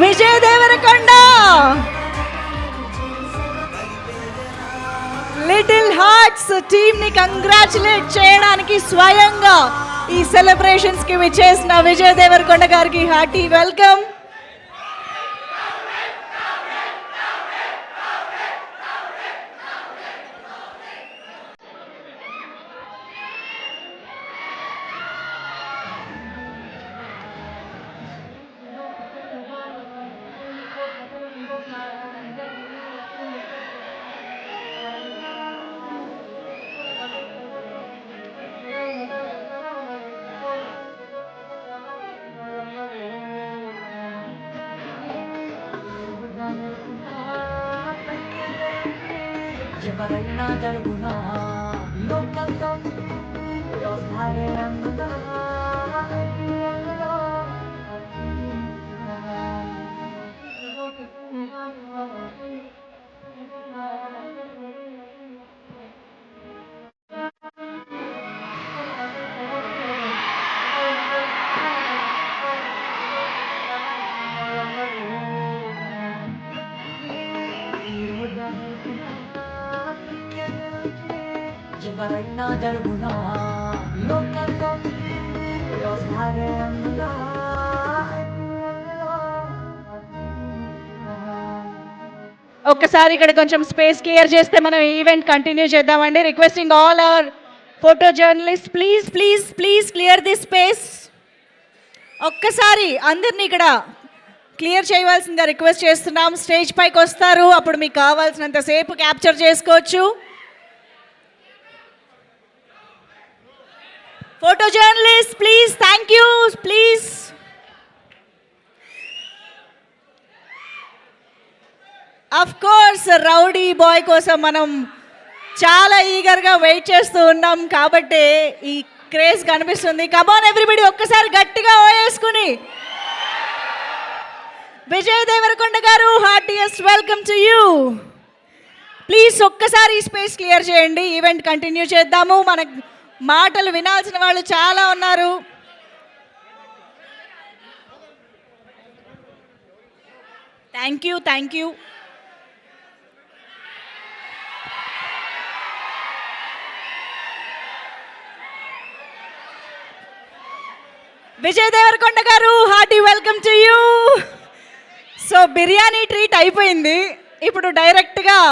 Vijay Deverakonda little hearts team ని congratulate చేయడానికి స్వయంగా ఈ సెలబ్రేషన్స్ కి విచ్చేసిన విజయ్ దేవరకొండ గారికి హార్టీ వెల్కమ్. ఎవరైనా జరుగునా లోకంలో వ్యవసాయే అందునా ఎవరైనా జరుగునా లోకంలో వ్యవసాయే అందునా. ఒక్కసారి ఇక్కడ కొంచెం స్పేస్ క్లియర్ చేస్తే మనం ఈవెంట్ కంటిన్యూ చేద్దామండి. Requesting all our photo journalist please please please clear the space. ఒక్కసారి అందరినీ ఇక్కడ క్లియర్ చేయవలసిందిగా రిక్వెస్ట్ చేస్తున్నాం. స్టేజ్ పైకి వస్తారు, అప్పుడు మీకు కావాల్సినంత సేపు క్యాప్చర్ చేసుకోవచ్చు. Photo journalist please, thank you please. Of course rowdy boy కోసం మనం చాలా ఈగర్గా వెయిట్ చేస్తూ ఉన్నాం కాబట్టి ఈ క్రేజ్ కనిపిస్తుంది. కమాన్ ఎవ్రీబడి, ఒక్కసారి గట్టిగా ఓయేసుకుని విజయ్ దేవరకొండ గారు heartiest welcome to you. Please ఒక్కసారి ఈ స్పేస్ క్లియర్ చేయండి, ఈవెంట్ కంటిన్యూ చేద్దాము. మన మాటలు వినాల్సిన వాళ్ళు చాలా ఉన్నారు. Thank you thank you. Vijay Deverakonda గారు hearty welcome to you. So biryani treat అయిపోయింది, ఇప్పుడు డైరెక్ట్గా